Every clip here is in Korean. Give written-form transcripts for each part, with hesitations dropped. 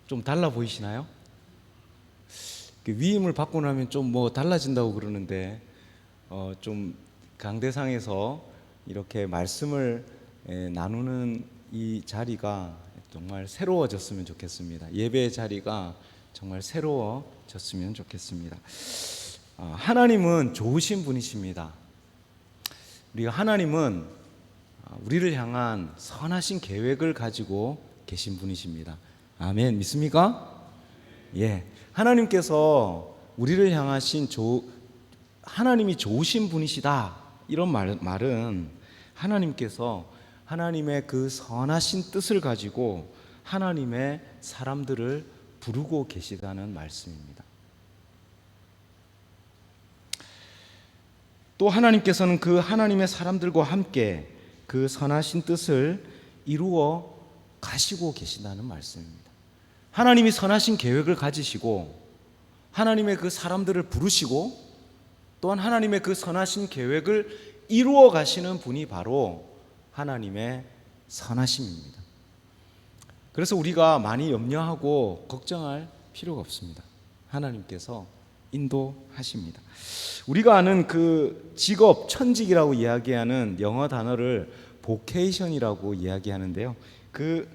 좀 달라 보이시나요? 위임을 받고 나면 좀 뭐 달라진다고 그러는데 좀 강대상에서 이렇게 말씀을 나누는 이 자리가 정말 새로워졌으면 좋겠습니다. 예배의 자리가 정말 새로워졌으면 좋겠습니다. 하나님은 좋으신 분이십니다. 우리가 하나님은 우리를 향한 선하신 계획을 가지고 계신 분이십니다. 아멘. 믿습니까? 예. 하나님께서 우리를 향하신 하나님이 좋으신 분이시다. 이런 말은 하나님께서 하나님의 그 선하신 뜻을 가지고 하나님의 사람들을 부르고 계시다는 말씀입니다. 또 하나님께서는 그 하나님의 사람들과 함께 그 선하신 뜻을 이루어 가시고 계신다는 말씀입니다. 하나님이 선하신 계획을 가지시고 하나님의 그 사람들을 부르시고 또한 하나님의 그 선하신 계획을 이루어 가시는 분이 바로 하나님의 선하심입니다. 그래서 우리가 많이 염려하고 걱정할 필요가 없습니다. 하나님께서 인도하십니다. 우리가 아는 그 직업, 천직이라고 이야기하는 영어 단어를 보케이션이라고 이야기하는데요. 그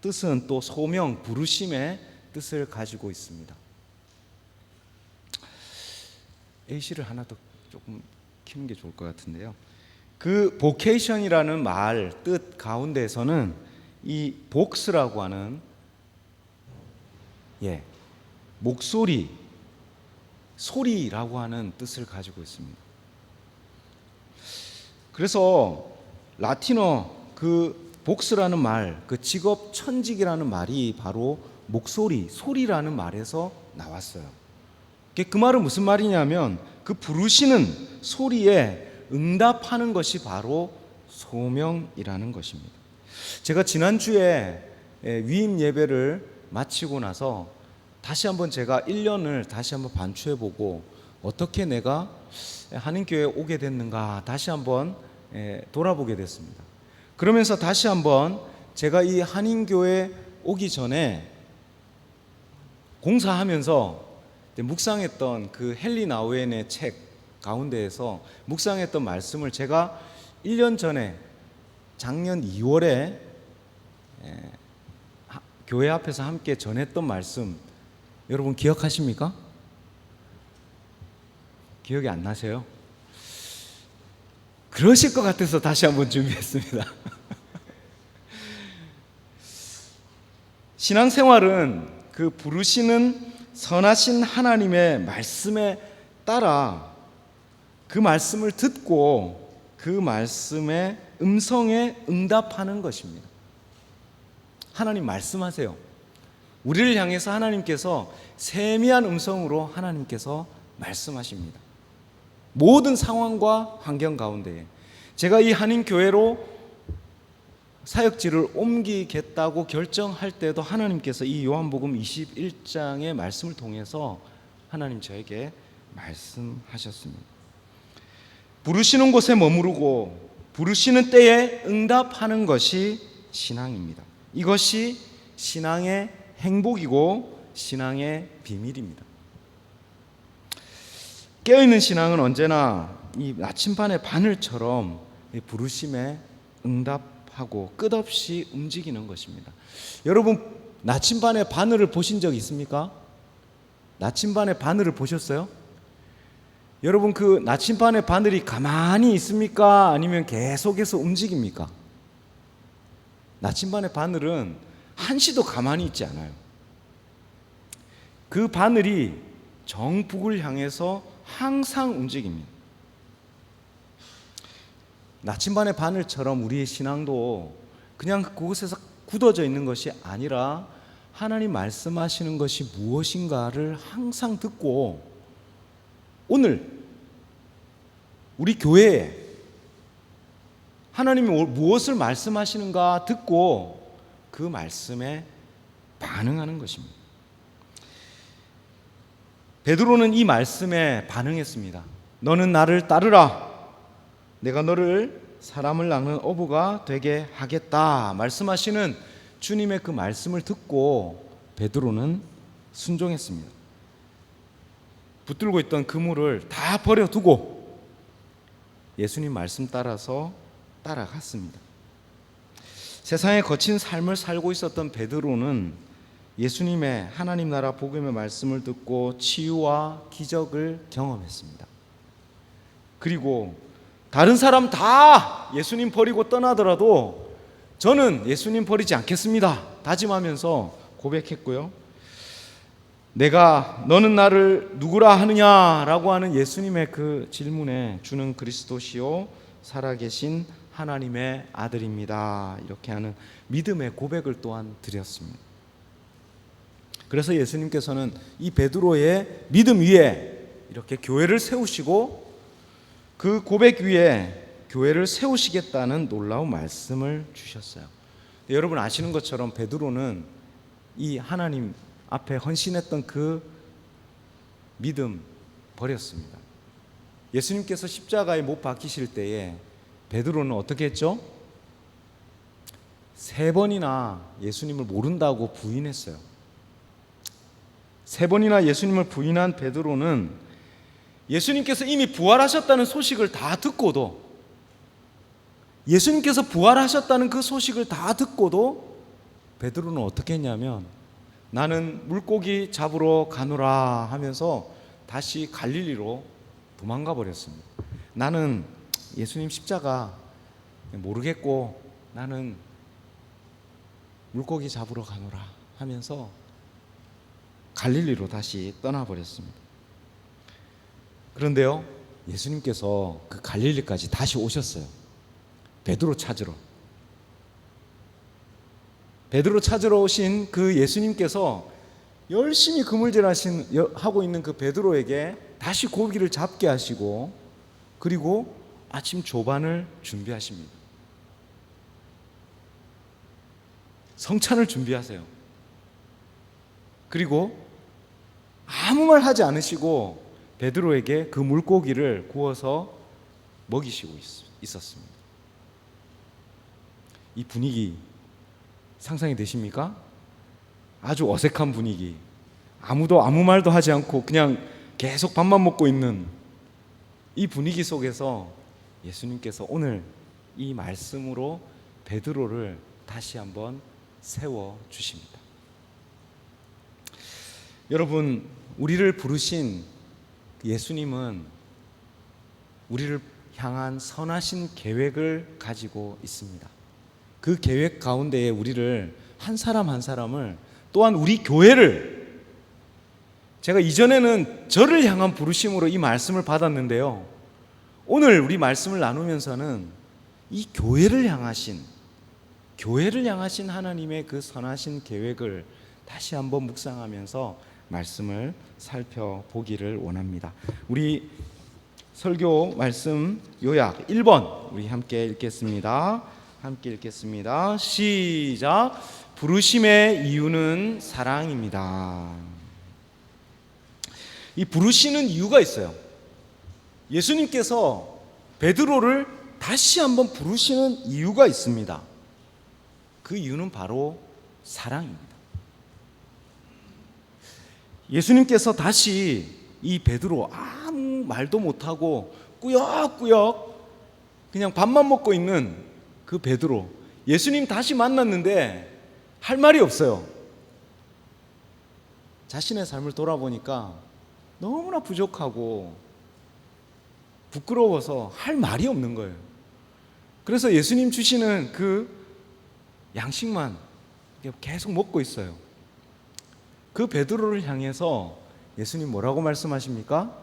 뜻은 또 소명, 부르심의 뜻을 가지고 있습니다. A씨를 하나 더 조금 키우는 게 좋을 것 같은데요. 그 보케이션이라는 말 뜻 가운데에서는 이 복스라고 하는 목소리, 소리라고 하는 뜻을 가지고 있습니다. 그래서 라틴어 그 복스라는 말, 그 직업 천직이라는 말이 바로 목소리, 소리라는 말에서 나왔어요. 그 말은 무슨 말이냐면 그 부르시는 소리에 응답하는 것이 바로 소명이라는 것입니다. 제가 지난주에 위임 예배를 마치고 나서 다시 한번 제가 1년을 다시 한번 반추해보고 어떻게 내가 한인교회에 오게 됐는가 다시 한번 돌아보게 됐습니다. 그러면서 다시 한번 제가 이 한인교회에 오기 전에 공사하면서 묵상했던 그 헨리 나우엔의 책 가운데에서 묵상했던 말씀을 제가 1년 전에 작년 2월에 교회 앞에서 함께 전했던 말씀 여러분 기억하십니까? 기억이 안 나세요? 그러실 것 같아서 다시 한번 준비했습니다. 신앙생활은 그 부르시는 선하신 하나님의 말씀에 따라 그 말씀을 듣고 그 말씀의 음성에 응답하는 것입니다. 하나님 말씀하세요. 우리를 향해서 하나님께서 세미한 음성으로 하나님께서 말씀하십니다. 모든 상황과 환경 가운데에 제가 이 한인교회로 사역지를 옮기겠다고 결정할 때도 하나님께서 이 요한복음 21장의 말씀을 통해서 하나님 저에게 말씀하셨습니다. 부르시는 곳에 머무르고 부르시는 때에 응답하는 것이 신앙입니다. 이것이 신앙의 행복이고 신앙의 비밀입니다. 깨어있는 신앙은 언제나 이 나침반의 바늘처럼 부르심에 응답하고 끝없이 움직이는 것입니다. 여러분 나침반의 바늘을 보신 적 있습니까? 나침반의 바늘을 보셨어요? 여러분 그 나침반의 바늘이 가만히 있습니까? 아니면 계속해서 움직입니까? 나침반의 바늘은 한시도 가만히 있지 않아요. 그 바늘이 정북을 향해서 항상 움직입니다. 나침반의 바늘처럼 우리의 신앙도 그냥 그곳에서 굳어져 있는 것이 아니라 하나님 말씀하시는 것이 무엇인가를 항상 듣고 오늘 우리 교회에 하나님이 무엇을 말씀하시는가 듣고 그 말씀에 반응하는 것입니다. 베드로는 이 말씀에 반응했습니다. 너는 나를 따르라. 내가 너를 사람을 낚는 어부가 되게 하겠다 말씀하시는 주님의 그 말씀을 듣고 베드로는 순종했습니다. 붙들고 있던 그물을 다 버려두고 예수님 말씀 따라서 따라갔습니다. 세상에 거친 삶을 살고 있었던 베드로는 예수님의 하나님 나라 복음의 말씀을 듣고 치유와 기적을 경험했습니다. 그리고 다른 사람 다 예수님 버리고 떠나더라도 저는 예수님 버리지 않겠습니다 다짐하면서 고백했고요. 너는 나를 누구라 하느냐라고 하는 예수님의 그 질문에 주는 그리스도시요 살아계신 하나님의 아들입니다, 이렇게 하는 믿음의 고백을 또한 드렸습니다. 그래서 예수님께서는 이 베드로의 믿음 위에 이렇게 교회를 세우시고 그 고백 위에 교회를 세우시겠다는 놀라운 말씀을 주셨어요. 여러분 아시는 것처럼 베드로는 이 하나님 앞에 헌신했던 그 믿음 버렸습니다. 예수님께서 십자가에 못 박히실 때에 베드로는 어떻게 했죠? 3번이나 예수님을 모른다고 부인했어요. 3번이나 예수님을 부인한 베드로는 예수님께서 이미 부활하셨다는 소식을 다 듣고도, 예수님께서 부활하셨다는 그 소식을 다 듣고도 베드로는 어떻게 했냐면 나는 물고기 잡으러 가노라 하면서 다시 갈릴리로 도망가 버렸습니다. 나는 예수님 십자가 모르겠고 나는 물고기 잡으러 가노라 하면서 갈릴리로 다시 떠나버렸습니다. 그런데요, 예수님께서 그 갈릴리까지 다시 오셨어요. 베드로 찾으러. 베드로 찾으러 오신 그 예수님께서 열심히 하고 있는 그 베드로에게 다시 고기를 잡게 하시고, 그리고 아침 조반을 준비하십니다. 성찬을 준비하세요. 그리고 아무 말 하지 않으시고 베드로에게 그 물고기를 구워서 먹이시고 있었습니다. 이 분위기 상상이 되십니까? 아주 어색한 분위기, 아무도 아무 말도 하지 않고 그냥 계속 밥만 먹고 있는 이 분위기 속에서 예수님께서 오늘 이 말씀으로 베드로를 다시 한번 세워주십니다. 여러분, 우리를 부르신 예수님은 우리를 향한 선하신 계획을 가지고 있습니다. 그 계획 가운데에 우리를 한 사람 한 사람을, 또한 우리 교회를, 제가 이전에는 저를 향한 부르심으로 이 말씀을 받았는데요, 오늘 우리 말씀을 나누면서는 이 교회를 향하신 하나님의 그 선하신 계획을 다시 한번 묵상하면서 말씀을 살펴보기를 원합니다. 우리 설교 말씀 요약 1번 우리 함께 읽겠습니다. 시작. 부르심의 이유는 사랑입니다. 이 부르시는 이유가 있어요. 예수님께서 베드로를 다시 한번 부르시는 이유가 있습니다. 그 이유는 바로 사랑입니다. 예수님께서 다시 이 베드로, 아무 말도 못하고 꾸역꾸역 그냥 밥만 먹고 있는 그 베드로, 예수님 다시 만났는데 할 말이 없어요. 자신의 삶을 돌아보니까 너무나 부족하고 부끄러워서 할 말이 없는 거예요. 그래서 예수님 주시는 그 양식만 계속 먹고 있어요. 그 베드로를 향해서 예수님 뭐라고 말씀하십니까?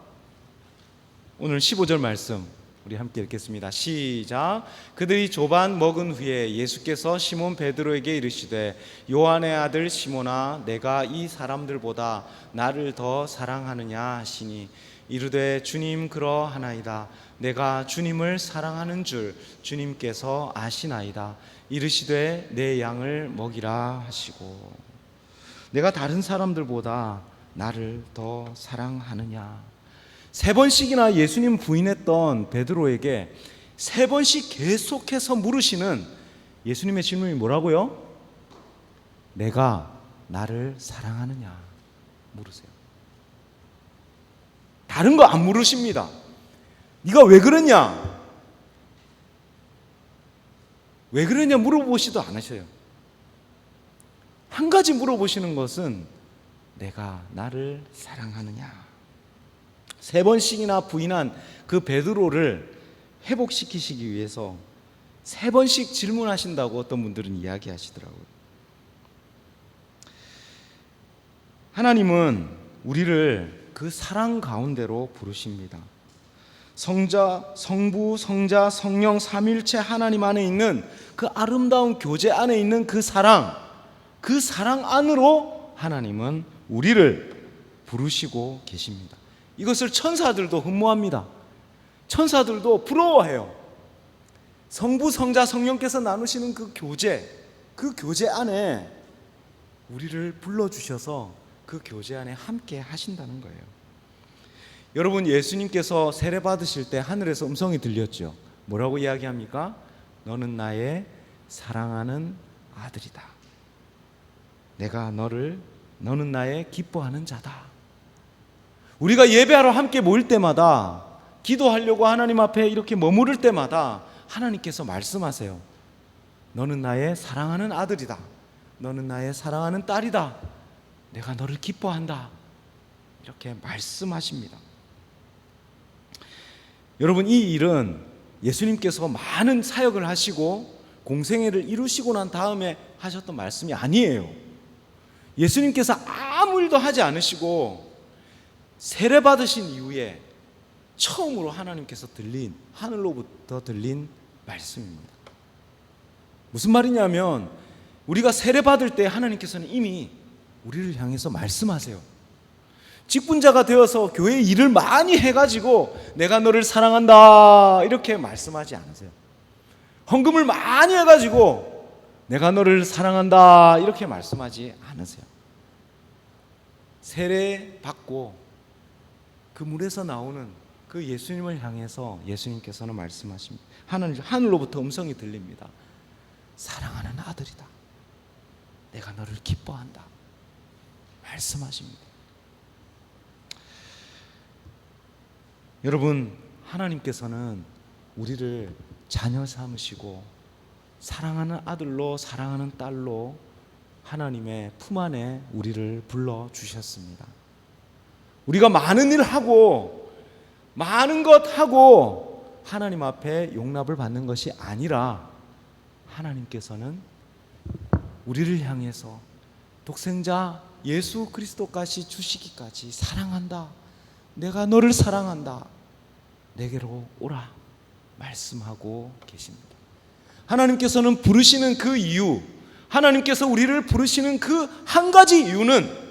오늘 15절 말씀 우리 함께 읽겠습니다. 시작. 그들이 조반 먹은 후에 예수께서 시몬 베드로에게 이르시되 요한의 아들 시몬아, 내가 이 사람들보다 나를 더 사랑하느냐 하시니 이르되 주님 그러하나이다. 내가 주님을 사랑하는 줄 주님께서 아시나이다. 이르시되 내 양을 먹이라 하시고, 내가 다른 사람들보다 나를 더 사랑하느냐. 3번씩이나 예수님 부인했던 베드로에게 3번씩 계속해서 물으시는 예수님의 질문이 뭐라고요? 내가 나를 사랑하느냐 물으세요. 다른 거 안 물으십니다. 네가 왜 그러냐? 왜 그러냐 물어보시도 않으셔요. 한 가지 물어보시는 것은 내가 나를 사랑하느냐. 3번씩이나 부인한 그 베드로를 회복시키시기 위해서 3번씩 질문하신다고 어떤 분들은 이야기하시더라고요. 하나님은 우리를 그 사랑 가운데로 부르십니다. 성부, 성자, 성령 삼위일체 하나님 안에 있는 그 아름다운 교제 안에 있는 그 사랑 안으로 하나님은 우리를 부르시고 계십니다. 이것을 천사들도 흠모합니다. 천사들도 부러워해요. 성부, 성자, 성령께서 나누시는 그 교제 안에 우리를 불러주셔서 그 교제 안에 함께 하신다는 거예요. 여러분, 예수님께서 세례 받으실 때 하늘에서 음성이 들렸죠. 뭐라고 이야기합니까? 너는 나의 사랑하는 아들이다. 너는 나의 기뻐하는 자다. 우리가 예배하러 함께 모일 때마다, 기도하려고 하나님 앞에 이렇게 머무를 때마다 하나님께서 말씀하세요. 너는 나의 사랑하는 아들이다. 너는 나의 사랑하는 딸이다. 내가 너를 기뻐한다. 이렇게 말씀하십니다. 여러분, 이 일은 예수님께서 많은 사역을 하시고 공생애를 이루시고 난 다음에 하셨던 말씀이 아니에요. 예수님께서 아무 일도 하지 않으시고 세례 받으신 이후에 처음으로 하늘로부터 들린 말씀입니다. 무슨 말이냐면, 우리가 세례 받을 때 하나님께서는 이미 우리를 향해서 말씀하세요. 직분자가 되어서 교회 일을 많이 해가지고 내가 너를 사랑한다 이렇게 말씀하지 않으세요. 헌금을 많이 해가지고 내가 너를 사랑한다 이렇게 말씀하지 않으세요. 세례 받고 그 물에서 나오는 그 예수님을 향해서 예수님께서는 말씀하십니다. 하늘로부터 음성이 들립니다. 사랑하는 아들이다. 내가 너를 기뻐한다. 말씀하십니다. 여러분, 하나님께서는 우리를 자녀 삼으시고 사랑하는 아들로, 사랑하는 딸로 하나님의 품 안에 우리를 불러주셨습니다. 우리가 많은 일 하고 많은 것 하고 하나님 앞에 용납을 받는 것이 아니라, 하나님께서는 우리를 향해서 독생자 예수 그리스도까지 주시기까지 사랑한다. 내가 너를 사랑한다. 내게로 오라. 말씀하고 계십니다. 하나님께서는 부르시는 그 이유, 하나님께서 우리를 부르시는 그 한 가지 이유는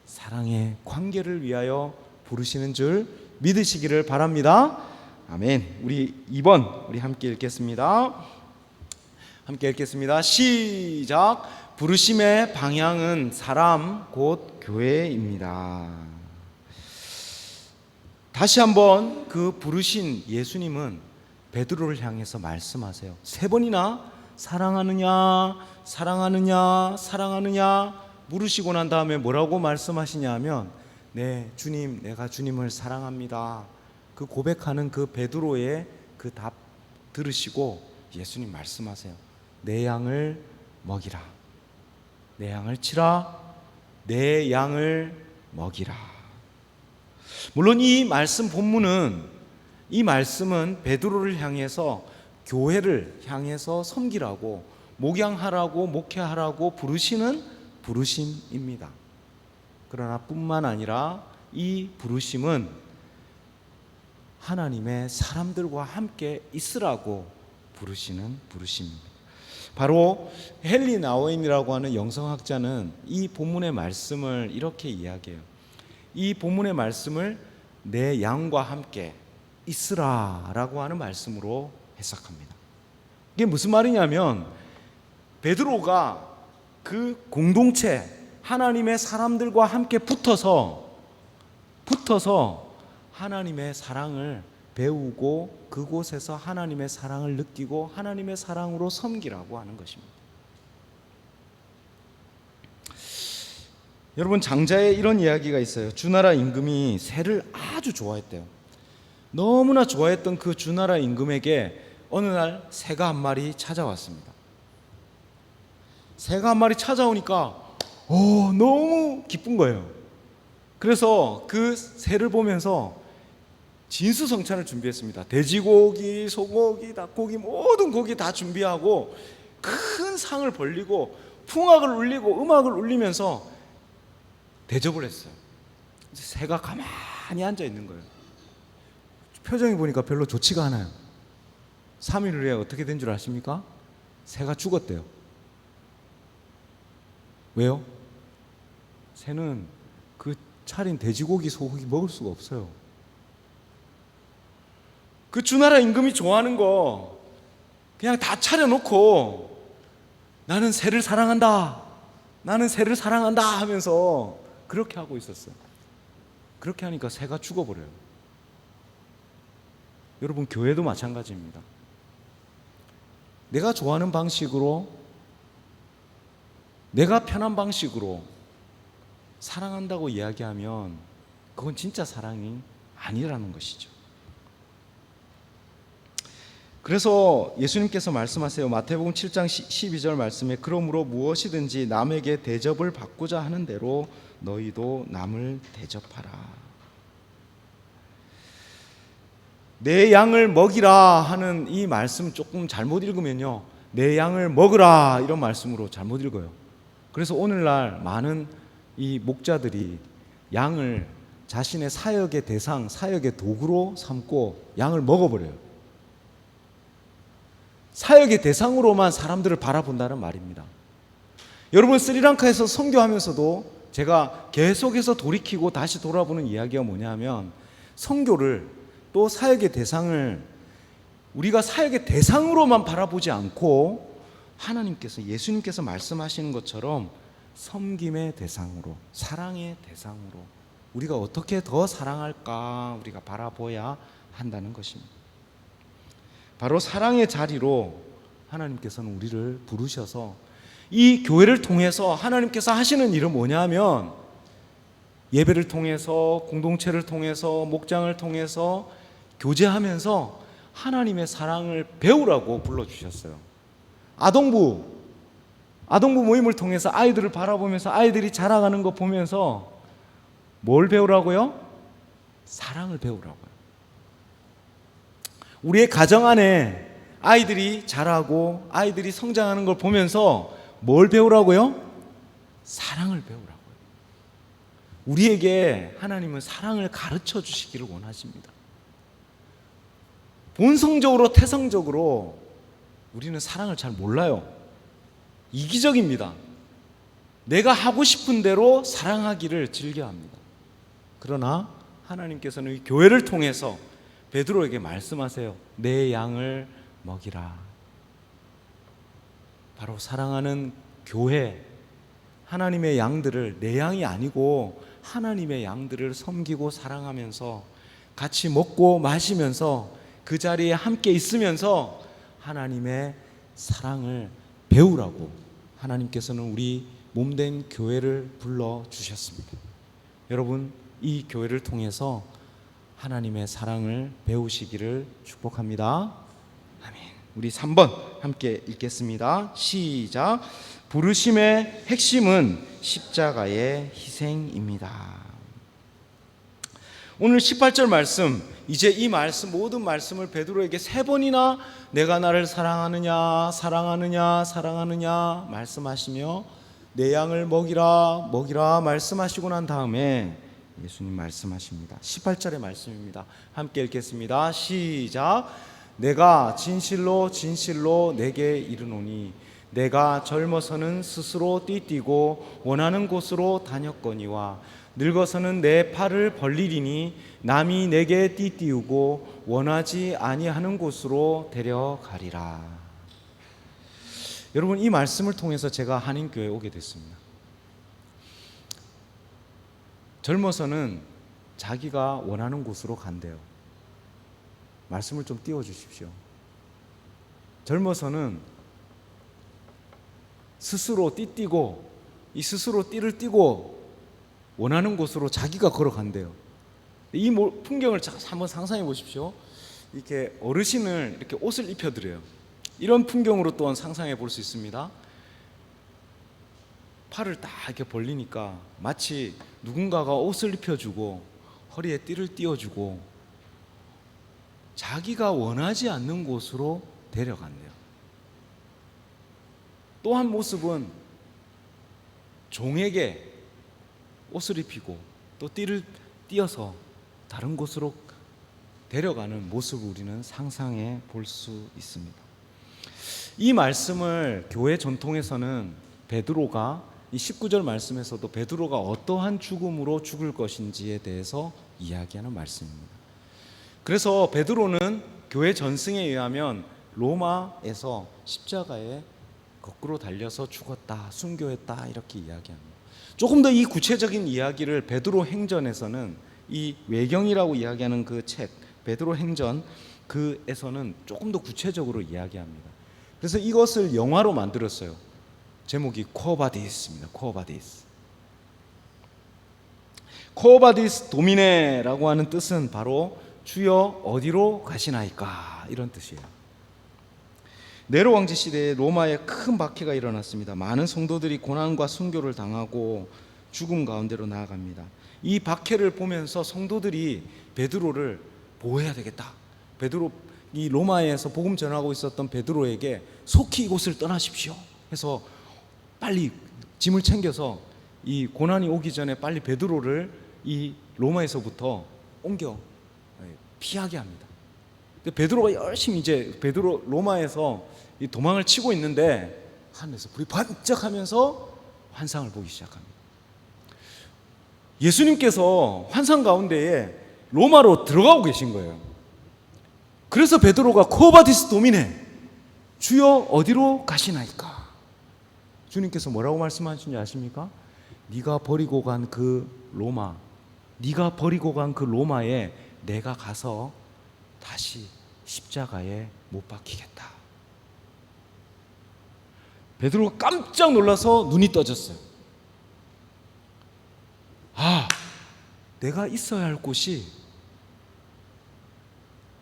사랑의 관계를 위하여 부르시는 줄 믿으시기를 바랍니다. 아멘. 우리 2번 우리 함께 읽겠습니다. 시작. 부르심의 방향은 사람 곧 교회입니다. 다시 한번 그 부르신 예수님은 베드로를 향해서 말씀하세요. 3번이나 사랑하느냐, 사랑하느냐, 사랑하느냐 물으시고 난 다음에 뭐라고 말씀하시냐 하면, 네 주님, 내가 주님을 사랑합니다. 그 고백하는 그 베드로의 그 답 들으시고 예수님 말씀하세요. 내 양을 먹이라. 내 양을 치라. 내 양을 먹이라. 물론 이 말씀은 베드로를 향해서, 교회를 향해서 섬기라고, 목양하라고, 목회하라고 부르시는 부르심입니다. 그러나 뿐만 아니라 이 부르심은 하나님의 사람들과 함께 있으라고 부르시는 부르심입니다. 바로 헨리 나우엔이라고 하는 영성학자는 이 본문의 말씀을 이렇게 이야기해요. 이 본문의 말씀을 내 양과 함께 있으라라고 하는 말씀으로 해석합니다. 이게 무슨 말이냐면, 베드로가 그 공동체, 하나님의 사람들과 함께 붙어서 하나님의 사랑을 배우고 그곳에서 하나님의 사랑을 느끼고 하나님의 사랑으로 섬기라고 하는 것입니다. 여러분, 장자에 이런 이야기가 있어요. 주나라 임금이 새를 아주 좋아했대요. 너무나 좋아했던 그 주나라 임금에게 어느 날 새가 한 마리 찾아왔습니다. 새가 한 마리 찾아오니까 너무 기쁜 거예요. 그래서 그 새를 보면서 진수성찬을 준비했습니다. 돼지고기, 소고기, 닭고기 모든 고기 다 준비하고 큰 상을 벌리고 풍악을 울리고 음악을 울리면서 대접을 했어요. 새가 가만히 앉아 있는 거예요. 표정이 보니까 별로 좋지가 않아요. 3일 후에 어떻게 된 줄 아십니까? 새가 죽었대요. 왜요? 새는 그 차린 돼지고기, 소고기 먹을 수가 없어요. 그 주나라 임금이 좋아하는 거 그냥 다 차려놓고 나는 새를 사랑한다, 나는 새를 사랑한다 하면서 그렇게 하고 있었어요. 그렇게 하니까 새가 죽어버려요. 여러분, 교회도 마찬가지입니다. 내가 좋아하는 방식으로, 내가 편한 방식으로 사랑한다고 이야기하면 그건 진짜 사랑이 아니라는 것이죠. 그래서 예수님께서 말씀하세요. 마태복음 7장 12절 말씀에 그러므로 무엇이든지 남에게 대접을 받고자 하는 대로 너희도 남을 대접하라. 내 양을 먹이라 하는 이 말씀 조금 잘못 읽으면요, 내 양을 먹으라 이런 말씀으로 잘못 읽어요. 그래서 오늘날 많은 이 목자들이 양을 자신의 사역의 대상, 사역의 도구로 삼고 양을 먹어버려요. 사역의 대상으로만 사람들을 바라본다는 말입니다. 여러분, 스리랑카에서 선교하면서도 제가 계속해서 돌이키고 다시 돌아보는 이야기가 뭐냐면, 선교를 또 사역의 대상을 우리가 사역의 대상으로만 바라보지 않고 하나님께서, 예수님께서 말씀하시는 것처럼 섬김의 대상으로, 사랑의 대상으로 우리가 어떻게 더 사랑할까 우리가 바라보아야 한다는 것입니다. 바로 사랑의 자리로 하나님께서는 우리를 부르셔서 이 교회를 통해서 하나님께서 하시는 일은 뭐냐면, 예배를 통해서, 공동체를 통해서, 목장을 통해서 교제하면서 하나님의 사랑을 배우라고 불러주셨어요. 아동부 모임을 통해서 아이들을 바라보면서 아이들이 자라가는 거 보면서 뭘 배우라고요? 사랑을 배우라고요. 우리의 가정 안에 아이들이 자라고 아이들이 성장하는 걸 보면서 뭘 배우라고요? 사랑을 배우라고요. 우리에게 하나님은 사랑을 가르쳐 주시기를 원하십니다. 본성적으로, 태성적으로 우리는 사랑을 잘 몰라요. 이기적입니다. 내가 하고 싶은 대로 사랑하기를 즐겨합니다. 그러나 하나님께서는 이 교회를 통해서 베드로에게 말씀하세요. 내 양을 먹이라. 바로 사랑하는 교회, 하나님의 양들을, 내 양이 아니고 하나님의 양들을 섬기고 사랑하면서 같이 먹고 마시면서 그 자리에 함께 있으면서 하나님의 사랑을 배우라고 하나님께서는 우리 몸된 교회를 불러주셨습니다. 여러분, 이 교회를 통해서 하나님의 사랑을 배우시기를 축복합니다. 아멘. 우리 3번 함께 읽겠습니다. 시작. 부르심의 핵심은 십자가의 희생입니다. 오늘 18절 말씀, 이제 이 말씀, 모든 말씀을 베드로에게 3번이나 내가 나를 사랑하느냐 사랑하느냐 사랑하느냐 말씀하시며 내 양을 먹이라 먹이라 말씀하시고 난 다음에 예수님 말씀하십니다. 18절의 말씀입니다. 함께 읽겠습니다. 시작. 내가 진실로 진실로 내게 이르노니 내가 젊어서는 스스로 띠뛰고 원하는 곳으로 다녔거니와 늙어서는 내 팔을 벌리리니 남이 내게 띠띠우고 원하지 아니하는 곳으로 데려가리라. 여러분, 이 말씀을 통해서 제가 한인교회에 오게 됐습니다. 젊어서는 자기가 원하는 곳으로 간대요. 말씀을 좀 띄워주십시오. 젊어서는 스스로 띠뛰고, 이 스스로 띠를 띠고 원하는 곳으로 자기가 걸어간대요. 이 풍경을 한번 상상해 보십시오. 이렇게 어르신을 이렇게 옷을 입혀드려요. 이런 풍경으로 또한 상상해 볼 수 있습니다. 팔을 딱 이렇게 벌리니까 마치 누군가가 옷을 입혀주고 허리에 띠를 띄워주고 자기가 원하지 않는 곳으로 데려간대요. 또 한 모습은 종에게 옷을 입히고 또 띠를 띄어서 다른 곳으로 데려가는 모습을 우리는 상상해 볼 수 있습니다. 이 말씀을 교회 전통에서는 베드로가 이 19절 말씀에서도 베드로가 어떠한 죽음으로 죽을 것인지에 대해서 이야기하는 말씀입니다. 그래서 베드로는 교회 전승에 의하면 로마에서 십자가에 거꾸로 달려서 죽었다, 순교했다 이렇게 이야기합니다. 조금 더 이 구체적인 이야기를 베드로 행전에서는 이 외경이라고 이야기하는 그 책 베드로 행전 그에서는 조금 더 구체적으로 이야기합니다. 그래서 이것을 영화로 만들었어요. 제목이 코바디스입니다. 코바디스. 코바디스 도미네라고 하는 뜻은 바로 주여 어디로 가시나이까 이런 뜻이에요. 네로 왕제 시대에 로마에 큰 박해가 일어났습니다. 많은 성도들이 고난과 순교를 당하고 죽음 가운데로 나아갑니다. 이 박해를 보면서 성도들이 베드로를 보호해야 되겠다. 베드로 이 로마에서 복음 전하고 있었던 베드로에게 속히 이곳을 떠나십시오 해서 빨리 짐을 챙겨서 이 고난이 오기 전에 빨리 베드로를 이 로마에서부터 옮겨 피하게 합니다. 근데 베드로가 열심히 이제 베드로 로마에서 이 도망을 치고 있는데 하늘에서 불이 반짝하면서 환상을 보기 시작합니다. 예수님께서 환상 가운데에 로마로 들어가고 계신 거예요. 그래서 베드로가 코바디스 도미네 주여 어디로 가시나이까? 주님께서 뭐라고 말씀하신지 아십니까? 네가 버리고 간 그 로마, 네가 버리고 간 그 로마에 내가 가서 다시 십자가에 못 박히겠다. 베드로가 깜짝 놀라서 눈이 떠졌어요. 아, 내가 있어야 할 곳이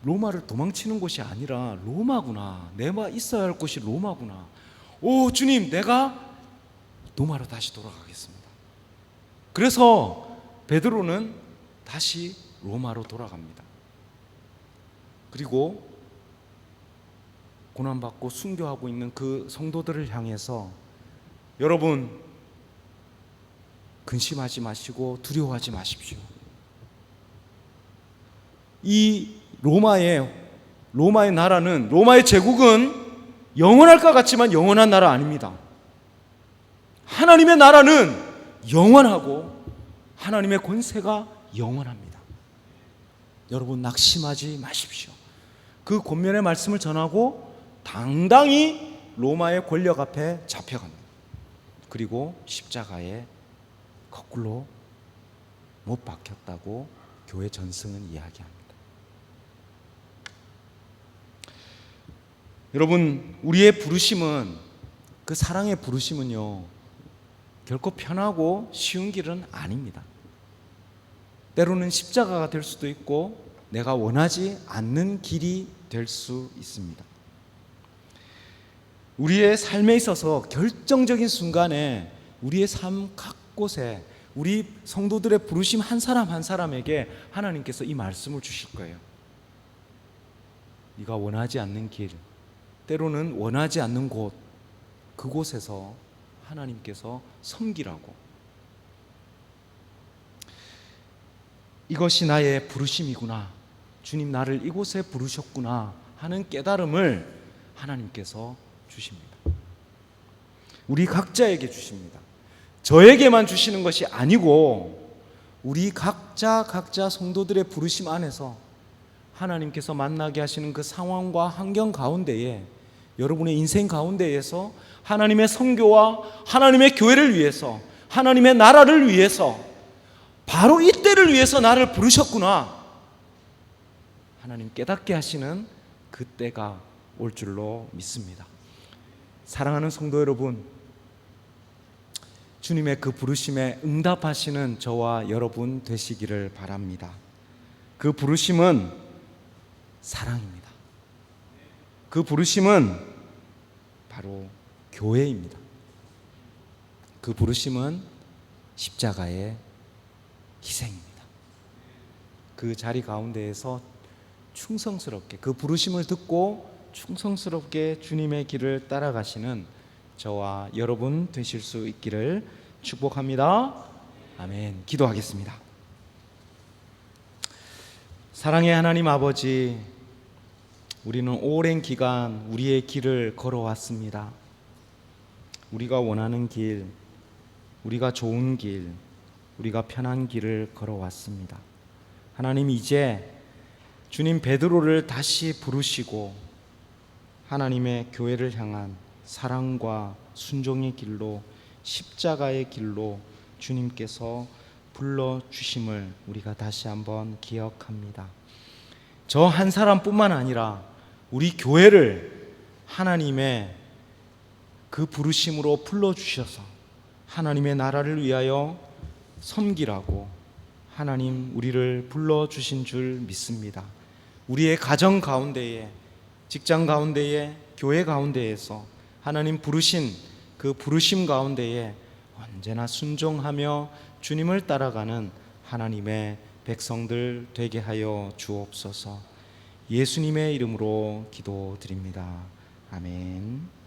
로마를 도망치는 곳이 아니라 로마구나. 내가 있어야 할 곳이 로마구나. 오, 주님, 내가 로마로 다시 돌아가겠습니다. 그래서 베드로는 다시 로마로 돌아갑니다. 그리고 고난받고 순교하고 있는 그 성도들을 향해서 여러분 근심하지 마시고 두려워하지 마십시오. 이 로마의 나라는 로마의 제국은 영원할 것 같지만 영원한 나라 아닙니다. 하나님의 나라는 영원하고 하나님의 권세가 영원합니다. 여러분 낙심하지 마십시오. 그 권면의 말씀을 전하고 당당히 로마의 권력 앞에 잡혀갑니다. 그리고 십자가에 거꾸로 못 박혔다고 교회 전승은 이야기합니다. 여러분 우리의 부르심은 그 사랑의 부르심은요 결코 편하고 쉬운 길은 아닙니다. 때로는 십자가가 될 수도 있고 내가 원하지 않는 길이 될 수 있습니다. 우리의 삶에 있어서 결정적인 순간에 우리의 삶 각 곳에 우리 성도들의 부르심 한 사람 한 사람에게 하나님께서 이 말씀을 주실 거예요. 네가 원하지 않는 길, 때로는 원하지 않는 곳, 그곳에서 하나님께서 섬기라고. 이것이 나의 부르심이구나. 주님 나를 이곳에 부르셨구나 하는 깨달음을 하나님께서 주십니다. 우리 각자에게 주십니다. 저에게만 주시는 것이 아니고 우리 각자 성도들의 부르심 안에서 하나님께서 만나게 하시는 그 상황과 환경 가운데에 여러분의 인생 가운데에서 하나님의 선교와 하나님의 교회를 위해서 하나님의 나라를 위해서 바로 이때를 위해서 나를 부르셨구나 하나님 깨닫게 하시는 그때가 올 줄로 믿습니다. 사랑하는 성도 여러분, 주님의 그 부르심에 응답하시는 저와 여러분 되시기를 바랍니다. 그 부르심은 사랑입니다. 그 부르심은 바로 교회입니다. 그 부르심은 십자가의 희생입니다. 그 자리 가운데에서 충성스럽게 그 부르심을 듣고 충성스럽게 주님의 길을 따라가시는 저와 여러분 되실 수 있기를 축복합니다. 아멘. 기도하겠습니다. 사랑의 하나님 아버지, 우리는 오랜 기간 우리의 길을 걸어왔습니다. 우리가 원하는 길, 우리가 좋은 길, 우리가 편한 길을 걸어왔습니다. 하나님, 이제 주님 베드로를 다시 부르시고 하나님의 교회를 향한 사랑과 순종의 길로, 십자가의 길로 주님께서 불러주심을 우리가 다시 한번 기억합니다. 저 한 사람뿐만 아니라 우리 교회를 하나님의 그 부르심으로 불러주셔서 하나님의 나라를 위하여 섬기라고 하나님 우리를 불러주신 줄 믿습니다. 우리의 가정 가운데에, 직장 가운데에, 교회 가운데에서 하나님 부르신 그 부르심 가운데에 언제나 순종하며 주님을 따라가는 하나님의 백성들 되게 하여 주옵소서. 예수님의 이름으로 기도드립니다. 아멘.